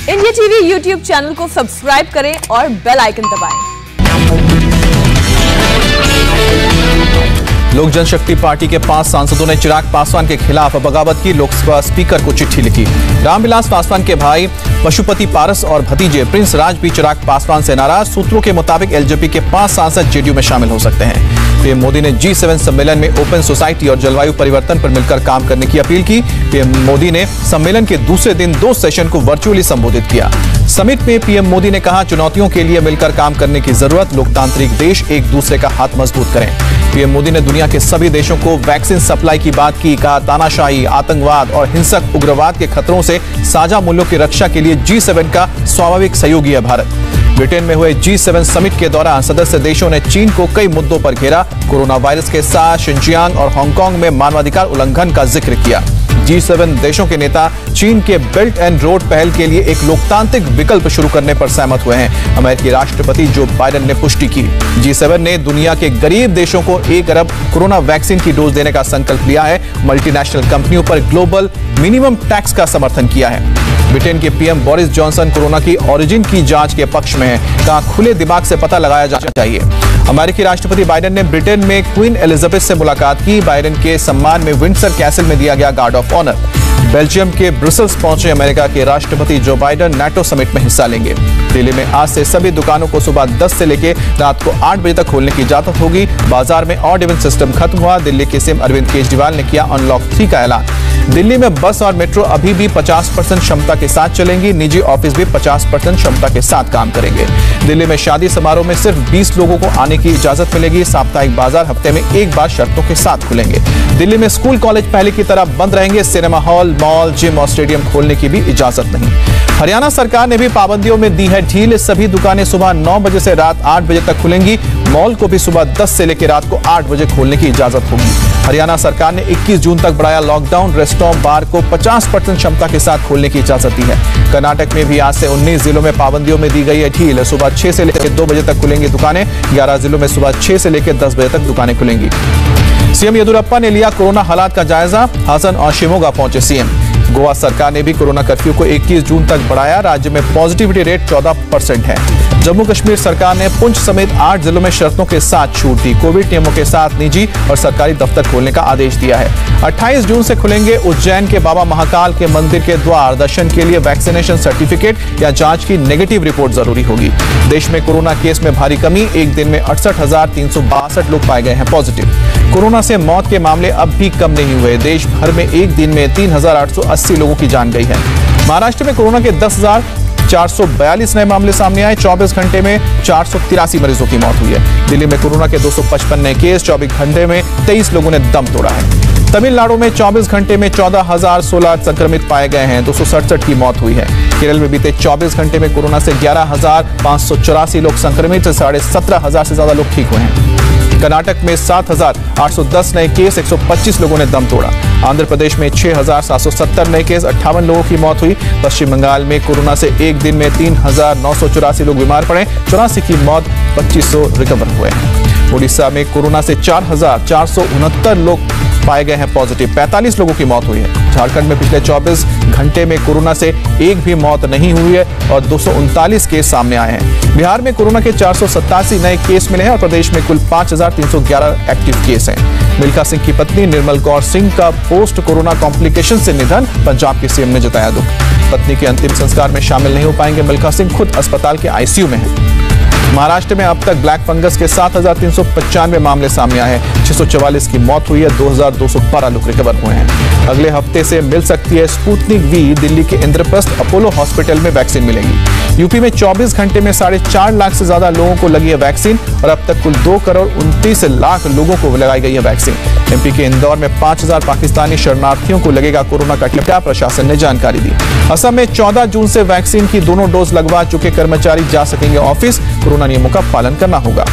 India TV YouTube channel को subscribe करें और बेल आइकन दबाएं। लोक जनशक्ति पार्टी के 5 सांसदों ने चिराग पासवान के खिलाफ बगावत की। लोकसभा स्पीकर को चिट्ठी लिखी। रामविलास पासवान के भाई पशुपति पारस और भतीजे प्रिंस राज भी चिराग पासवान से नाराज। सूत्रों के मुताबिक एलजेपी के 5 सांसद जेडीयू में शामिल हो सकते हैं। पीएम मोदी ने G7 सम्मेलन में ओपन सोसाइटी और जलवायु परिवर्तन पर मिलकर काम करने की अपील की। पीएम मोदी ने सम्मेलन के दूसरे दिन 2 सेशन को वर्चुअली संबोधित किया। समिट में पीएम मोदी ने कहा, चुनौतियों के लिए मिलकर काम करने की जरूरत। लोकतांत्रिक देश एक दूसरे का हाथ मजबूत करें। पीएम मोदी ने दुनिया के सभी देशों को वैक्सीन सप्लाई की बात की। कहा, तानाशाही, आतंकवाद और हिंसक उग्रवाद के खतरों से साझा मूल्यों की रक्षा के लिए G7 का स्वाभाविक सहयोगी है भारत। ब्रिटेन में हुए G7 समिट के दौरान सदस्य देशों ने चीन को कई मुद्दों पर घेरा। कोरोना वायरस के साथ शिनजियांग और हांगकांग में मानवाधिकार उल्लंघन का जिक्र किया। G7 देशों के नेता चीन के बेल्ट एंड रोड पहल के लिए एक लोकतांत्रिक विकल्प शुरू करने पर सहमत हुए हैं। अमेरिकी राष्ट्रपति जो बाइडेन ने पुष्टि की। G7 ने दुनिया के गरीब देशों को 1 अरब कोरोना वैक्सीन की डोज देने का संकल्प लिया है। मल्टीनेशनल कंपनियों पर ग्लोबल मिनिमम टैक्स का समर्थन किया है। ब्रिटेन के पीएम बोरिस जॉनसन कोरोना की ओरिजिन की जांच के पक्ष में है। कहा, खुले दिमाग से पता लगाया जाना चाहिए। अमेरिकी राष्ट्रपति बाइडेन ने ब्रिटेन में क्वीन एलिजाबेथ से मुलाकात की। बाइडेन के सम्मान में विंडसर कैसल में दिया गया गार्ड ऑफ ऑनर। बेल्जियम के ब्रुसेल्स पहुंचे अमेरिका के राष्ट्रपति जो बाइडेन नाटो समिट में हिस्सा लेंगे। दिल्ली में आज से सभी दुकानों को सुबह 10 से लेकर रात को 8 बजे तक खोलने की इजाजत होगी। बाजार में ऑड इवन सिस्टम खत्म हुआ। दिल्ली के सीएम अरविंद केजरीवाल ने किया अनलॉक 3 का ऐलान। दिल्ली में बस और मेट्रो अभी भी 50% क्षमता के साथ चलेंगी। निजी ऑफिस भी 50% क्षमता के साथ काम करेंगे। दिल्ली में शादी समारोह में सिर्फ 20 लोगों को आने की इजाजत मिलेगी। साप्ताहिक बाजार हफ्ते में 1 बार शर्तों के साथ खुलेंगे। दिल्ली में स्कूल कॉलेज पहले की तरह बंद रहेंगे। सिनेमा हॉल, मॉल, जिम और स्टेडियम खोलने की भी इजाजत नहीं। हरियाणा सरकार ने भी पाबंदियों में दी है ढील। सभी दुकानें सुबह 9 बजे से रात 8 बजे तक खुलेंगी। मॉल को भी सुबह 10 से लेकर रात को 8 बजे खोलने की इजाजत होगी। हरियाणा सरकार ने 21 जून तक बढ़ाया लॉकडाउन। रेस्टोरेंट, बार को 50% क्षमता के साथ खोलने की इजाजत दी है। कर्नाटक में भी आज से 19 जिलों में पाबंदियों में दी गई है ढील। सुबह 6 से लेकर 2 बजे तक खुलेंगी दुकानें। 11 जिलों में सुबह 6 से लेकर 10 बजे तक दुकानें खुलेंगी। सीएम येदियुरप्पा ने लिया कोरोना हालात का जायजा। हासन और शिमोगा पहुंचे सीएम। गोवा सरकार ने भी कोरोना कर्फ्यू को 21 जून तक बढ़ाया। राज्य में पॉजिटिविटी रेट 14% है। जम्मू कश्मीर सरकार ने पुंछ समेत 8 जिलों में शर्तों के साथ छूट दी। कोविड नियमों के साथ निजी और सरकारी दफ्तर खोलने का आदेश दिया है। 28 जून से खुलेंगे उज्जैन के बाबा महाकाल के मंदिर के द्वार। दर्शन के लिए वैक्सीनेशन सर्टिफिकेट या जांच की नेगेटिव रिपोर्ट जरूरी होगी। देश में कोरोना केस में भारी कमी। एक दिन में 68,362 लोग पाए गए हैं पॉजिटिव। कोरोना से मौत के मामले अब भी कम नहीं हुए। देश भर में एक दिन में 3,880 लोगों की जान गई है। महाराष्ट्र में कोरोना के 10,442 नए मामले सामने आए। 24 घंटे में 483 मरीजों की मौत हुई है। दिल्ली में कोरोना के 255 नए केस। 24 घंटे में 23 लोगों ने दम तोड़ा है। तमिलनाडु में 24 घंटे में 14,016 संक्रमित पाए गए हैं। 267 की मौत हुई है। केरल में बीते 24 घंटे में कोरोना से 11,584 लोग संक्रमित। 17,500 से ज्यादा लोग ठीक हुए हैं। कर्नाटक में 7,810 नए केस। 125 लोगों ने दम तोड़ा। आंध्र प्रदेश में 6,770 नए केस। 58 लोगों की मौत हुई। पश्चिम बंगाल में कोरोना से एक दिन में 3,984 लोग बीमार पड़े। 84 की मौत, 2500 रिकवर हुए हैं। उड़ीसा में कोरोना से 4,469 लोग पाए गए हैं पॉजिटिव। 45 लोगों की मौत हुई है। झारखंड में पिछले 24 घंटे में कोरोना से एक भी मौत नहीं हुई है और 239 केस सामने आए हैं। बिहार में कोरोना के 487 नए केस मिले हैं और प्रदेश में कुल 5,311 एक्टिव केस हैं। मिल्खा सिंह की पत्नी निर्मल कौर सिंह का पोस्ट कोरोना कॉम्प्लिकेशन से निधन। पंजाब के सीएम ने जताया दुख। पत्नी के अंतिम संस्कार में शामिल नहीं हो पाएंगे। मिल्खा सिंह खुद अस्पताल के आईसीयू में है। महाराष्ट्र में अब तक ब्लैक फंगस के 7,395 मामले सामने आए हैं। 644 की मौत हुई है। 2,212 लोग रिकवर हुए हैं। अगले हफ्ते से मिल सकती है स्पुतनिक वी। दिल्ली के इंद्रप्रस्थ अपोलो हॉस्पिटल में वैक्सीन मिलेगी। यूपी में 24 घंटे में 4.5 लाख से ज्यादा लोगों को लगी है वैक्सीन और अब तक कुल 2 करोड़ 29 लाख लोगों को लगाई गई है वैक्सीन। एमपी के इंदौर में 5,000 पाकिस्तानी शरणार्थियों को लगेगा कोरोना का टीका। प्रशासन ने जानकारी दी। असम में 14 जून से वैक्सीन की दोनों डोज लगवा चुके कर्मचारी जा सकेंगे ऑफिस। कोरोना नियमों का पालन करना होगा।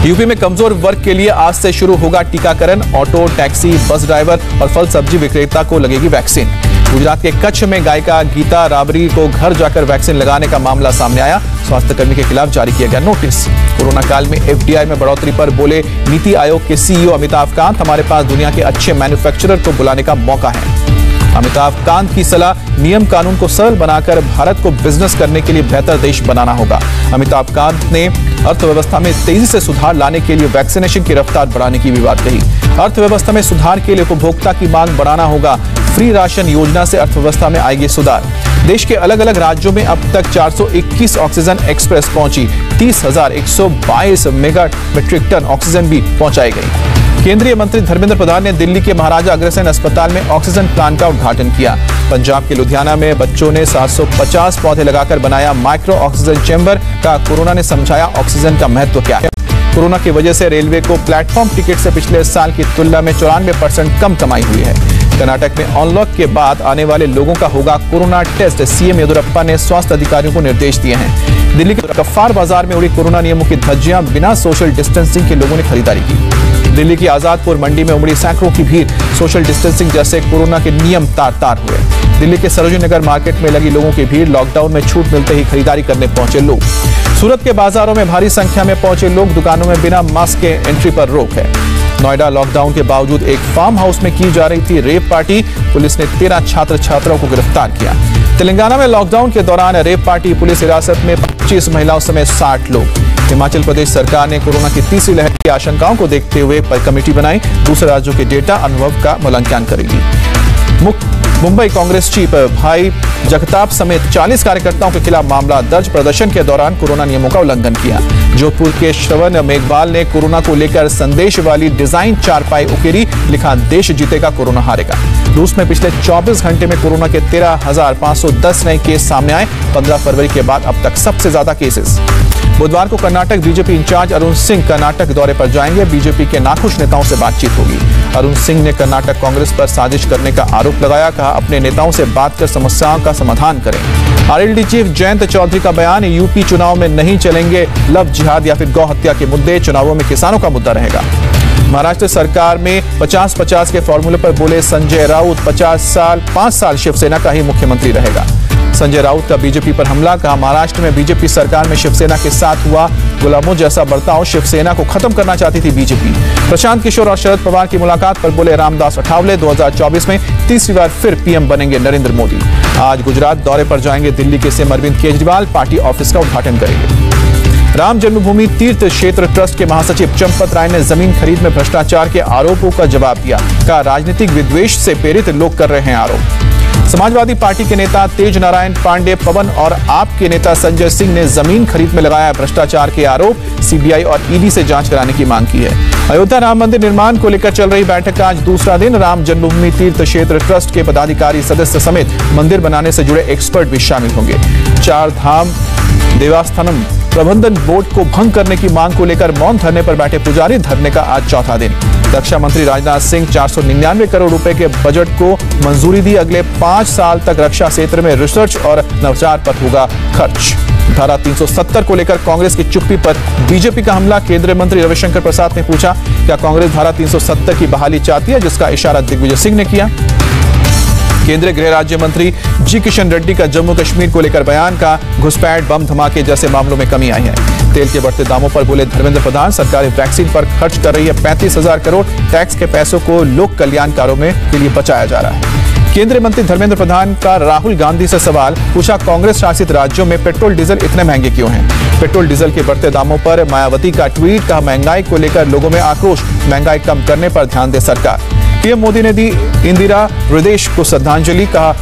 यूपी में कमजोर वर्ग के लिए आज से शुरू होगा टीकाकरण। ऑटो, टैक्सी, बस ड्राइवर और फल सब्जी विक्रेता को लगेगी वैक्सीन। गुजरात के कच्छ में गायिका गीता राबरी को घर जाकर वैक्सीन लगाने का मामला सामने आया। स्वास्थ्य के खिलाफ जारी किया गया नोटिस। कोरोना काल में एफडीआई में बढ़ोतरी पर बोले नीति आयोग के सीईओ अमिताभ कांत, हमारे पास दुनिया के अच्छे मैन्युफैक्चरर को बुलाने का मौका है। अमिताभ कांत की सलाह, नियम कानून को सरल बनाकर भारत को बिजनेस करने के लिए बेहतर देश बनाना होगा। अमिताभ कांत ने अर्थव्यवस्था में तेजी से सुधार लाने के लिए वैक्सीनेशन की रफ्तार बढ़ाने की भी बात कही। अर्थव्यवस्था में सुधार के लिए उपभोक्ता की मांग बढ़ाना होगा। फ्री राशन योजना से अर्थव्यवस्था में आएगी सुधार। देश के अलग अलग राज्यों में अब तक 421 ऑक्सीजन एक्सप्रेस पहुंची। 30,122 मेगा मीट्रिक टन ऑक्सीजन भी पहुंचाई गई। केंद्रीय मंत्री धर्मेंद्र प्रधान ने दिल्ली के महाराजा अग्रसेन अस्पताल में ऑक्सीजन प्लांट का उद्घाटन किया। पंजाब के लुधियाना में बच्चों ने 750 पौधे लगाकर बनाया माइक्रो ऑक्सीजन चैम्बर का। कोरोना ने समझाया ऑक्सीजन का महत्व क्या है। कोरोना की वजह से रेलवे को प्लेटफॉर्म टिकट से पिछले साल की तुलना में 94% कम कमाई हुई है। कर्नाटक में अनलॉक के बाद आने वाले लोगों का होगा कोरोना टेस्ट। सीएम येदियुरप्पा ने स्वास्थ्य अधिकारियों को निर्देश दिए हैं। दिल्ली के गफ्फार बाजार में उड़ी कोरोना नियमों की धज्जियां, बिना सोशल डिस्टेंसिंग के लोगों ने खरीदारी की। दिल्ली की आजादपुर मंडी में उमड़ी सैकड़ों की भीड़। सोशल डिस्टेंसिंग जैसे कोरोना के नियम तार-तार हुए। दिल्ली के सरोजिनी नगर मार्केट में लगी लोगों की भीड़। लॉकडाउन में छूट मिलते ही खरीदारी करने पहुंचे लोग। सूरत के बाजारों में भारी संख्या में पहुंचे लोग। दुकानों में बिना मास्क के एंट्री पर रोक है। नोएडा लॉकडाउन के बावजूद एक फार्म हाउस में की जा रही थी रेप पार्टी। पुलिस ने 13 छात्र छात्राओं को गिरफ्तार किया। तेलंगाना में लॉकडाउन के दौरान रेप पार्टी, पुलिस हिरासत में 25 महिलाओं समेत 60 लोग। हिमाचल प्रदेश सरकार ने कोरोना की तीसरी लहर की आशंकाओं को देखते हुए कमेटी बनाई। दूसरे राज्यों के डेटा अनुभव का मूल्यांकन करेगी। मुंबई कांग्रेस चीफ भाई जगताप समेत 40 कार्यकर्ताओं के खिलाफ मामला दर्ज। प्रदर्शन के दौरान कोरोना नियमों का उल्लंघन किया। जोधपुर के श्रवण मेघवाल ने कोरोना को लेकर संदेश वाली डिजाइन चारपाई उकेरी। लिखा, देश जीतेगा, कोरोना हारेगा। रूस में पिछले 24 घंटे में कोरोना के 13,510 नए केस सामने आए। 15 फरवरी के बाद अब तक सबसे ज्यादा केसेस। बुधवार को कर्नाटक बीजेपी इंचार्ज अरुण सिंह कर्नाटक दौरे पर जाएंगे। बीजेपी के नाखुश नेताओं से बातचीत होगी। अरुण सिंह ने कर्नाटक कांग्रेस पर साजिश करने का आरोप लगाया। कहा, अपने नेताओं से बात कर समस्याओं का समाधान करें। आरएलडी चीफ जयंत चौधरी का बयान, यूपी चुनाव में नहीं चलेंगे लव जिहाद या फिर गौ हत्या के मुद्दे। चुनावों में किसानों का मुद्दा रहेगा। महाराष्ट्र सरकार में 50-50 के फॉर्मूले पर बोले संजय राउत, 5 साल शिवसेना का ही मुख्यमंत्री रहेगा। संजय राउत का बीजेपी पर हमला। कहा, महाराष्ट्र में बीजेपी सरकार में शिवसेना के साथ हुआ गुलामों जैसा बर्ताव। शिवसेना को खत्म करना चाहती थी बीजेपी। प्रशांत किशोर और शरद पवार की मुलाकात पर बोले रामदास अठावले, 2024 में तीसरी बार फिर पीएम बनेंगे नरेंद्र मोदी। आज गुजरात दौरे पर जाएंगे दिल्ली के CM Arvind Kejriwal. Party office का उद्घाटन करेंगे। राम जन्मभूमि तीर्थ क्षेत्र ट्रस्ट के महासचिव चंपत राय ने जमीन खरीद में भ्रष्टाचार के आरोपों का जवाब दिया। कहा, राजनीतिक विद्वेष से प्रेरित लोग कर रहे हैं आरोप। समाजवादी पार्टी के नेता तेज नारायण पांडे पवन और आप के नेता संजय सिंह ने जमीन खरीद में लगाया भ्रष्टाचार के आरोप। सीबीआई और ईडी से जांच कराने की मांग की है। अयोध्या राम मंदिर निर्माण को लेकर चल रही बैठक का आज दूसरा दिन। राम जन्मभूमि तीर्थ क्षेत्र ट्रस्ट के पदाधिकारी, सदस्य समेत मंदिर बनाने से जुड़े एक्सपर्ट भी शामिल होंगे। 4 धाम देवस्थानम प्रबंधन बोर्ड को भंग करने की मांग को लेकर मौन धरने पर बैठे पुजारी। धरने का आज चौथा दिन। रक्षा मंत्री राजनाथ सिंह 499 करोड़ रुपए के बजट को मंजूरी दी। अगले 5 साल तक रक्षा क्षेत्र में रिसर्च और नवाचार पर होगा खर्च। धारा 370 को लेकर कांग्रेस की चुप्पी पर बीजेपी का हमला। केंद्रीय मंत्री रविशंकर प्रसाद ने पूछा, क्या कांग्रेस धारा 370 की बहाली चाहती है, जिसका इशारा दिग्विजय सिंह ने किया। केंद्रीय गृह राज्य मंत्री जी किशन रेड्डी का जम्मू कश्मीर को लेकर बयान। का घुसपैठ, बम धमाके जैसे मामलों में कमी आई है। तेल के बढ़ते दामों पर बोले धर्मेंद्र प्रधान, सरकार वैक्सीन पर खर्च कर रही है 35,000 करोड़। टैक्स के पैसों को लोक कल्याण कार्यों में के लिए बचाया जा रहा है। केंद्रीय मंत्री धर्मेंद्र प्रधान का राहुल गांधी से सवाल। पूछा, कांग्रेस शासित राज्यों में पेट्रोल डीजल इतने महंगे क्यों हैं। पेट्रोल डीजल के बढ़ते दामों पर मायावती का ट्वीट। कहा, महंगाई को लेकर लोगों में आक्रोश, महंगाई कम करने पर ध्यान दे सरकार। पीएम मोदी ने दी इंदिरा हृदय को श्रद्धांजलि। कहा,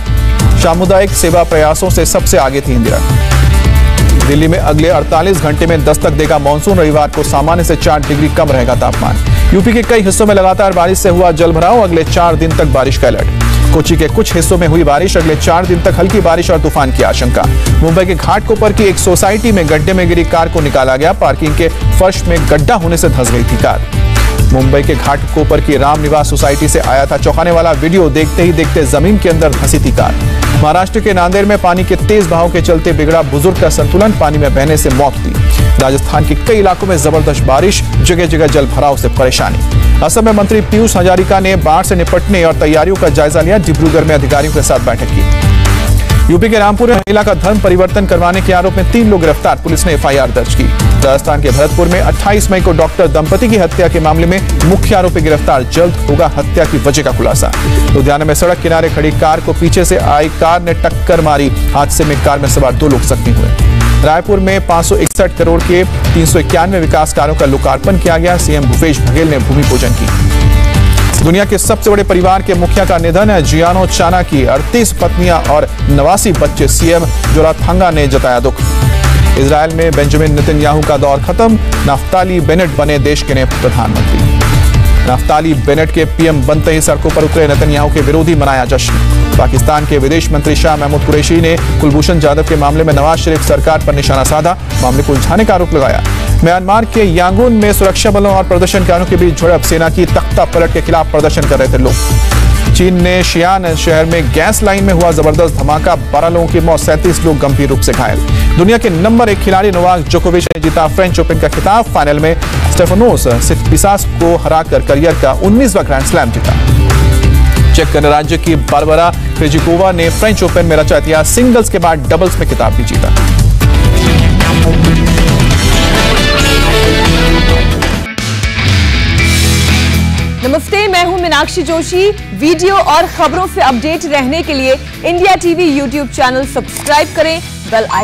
सामुदायिक सेवा प्रयासों से सबसे आगे थी इंदिरा। दिल्ली में अगले 48 घंटे में दस्तक देगा मानसून। रविवार को सामान्य से 4 डिग्री कम रहेगा तापमान। यूपी के कई हिस्सों में लगातार बारिश से हुआ जलभराव। अगले 4 दिन तक बारिश का अलर्ट। कोची के कुछ हिस्सों में हुई बारिश। अगले 4 दिन तक हल्की बारिश और तूफान की आशंका। मुंबई के घाटकोपर की एक सोसाइटी में गड्ढे में गिरी कार को निकाला गया। पार्किंग के फर्श में गड्ढा होने से धंस गई थी कार। मुंबई के घाटकोपर की राम निवास सोसाइटी से आया था चौंकाने वाला वीडियो। देखते ही देखते जमीन के अंदर धंसी थी कार। महाराष्ट्र के नांदेड़ में पानी के तेज बहाव के चलते बिगड़ा बुजुर्ग का संतुलन। पानी में बहने से मौत हुई। राजस्थान के कई इलाकों में जबरदस्त बारिश, जगह जगह जल भराव से परेशानी। असम में मंत्री पीयूष हजारिका ने बाढ़ से निपटने और तैयारियों का जायजा लिया। डिब्रूगढ़ में अधिकारियों के साथ बैठक की। यूपी के रामपुर में महिला का धर्म परिवर्तन करवाने के आरोप में 3 लोग गिरफ्तार, पुलिस ने एफआईआर दर्ज की। राजस्थान के भरतपुर में 28 मई को डॉक्टर दंपति की हत्या के मामले में मुख्य आरोपी गिरफ्तार, जल्द होगा हत्या की वजह का खुलासा। लुधियाना में सड़क किनारे खड़ी कार को पीछे से आई कार ने टक्कर मारी, हादसे में कार में सवार 2 लोग जख्मी हुए। रायपुर में 561 करोड़ के 391 विकास कार्यों का लोकार्पण किया गया, सीएम भूपेश बघेल ने भूमि पूजन की। दुनिया के सबसे बड़े परिवार के मुखिया का निधन है, जियानो चाना की 38 पत्नियां और 89 बच्चे, सीएम जोराथंगा ने जताया दुख। इजरायल में बेंजामिन नेतन्याहू का दौर खत्म, नाफ्ताली बेनेट बने देश के नए प्रधानमंत्री। नाफ्ताली बेनेट के पीएम बनते ही सड़कों पर उतरे नेतन्याहू के विरोधी मनाया जश्न। पाकिस्तान के विदेश मंत्री शाह महमूद कुरैशी ने कुलभूषण जाधव के मामले में नवाज शरीफ सरकार पर निशाना साधा, मामले को उलझाने का आरोप लगाया। म्यांमार के यांगून में सुरक्षा बलों और प्रदर्शनकारियों के बीच झड़प, सेना की तख्ता पलट के खिलाफ प्रदर्शन कर रहे थे लोग। चीन ने शियान शहर में गैस लाइन में हुआ जबरदस्त धमाका, 12 लोगों की मौत, 37 लोग गंभीर रूप से घायल। दुनिया के नंबर 1 खिलाड़ी नोवाक जोकोविच ने जीता फ्रेंच ओपन का खिताब, फाइनल में स्टेफानोस सिटसिपास को हराकर करियर का 19वां ग्रैंड स्लैम जीता। चेक गणराज्य की बारबरा क्रिजिकोवा ने फ्रेंच ओपन में रचा इतिहास, सिंगल्स के बाद डबल्स में खिताब भी जीता। नमस्ते, मैं हूं मीनाक्षी जोशी। वीडियो और खबरों से अपडेट रहने के लिए India TV YouTube channel subscribe करें, बेल आइकन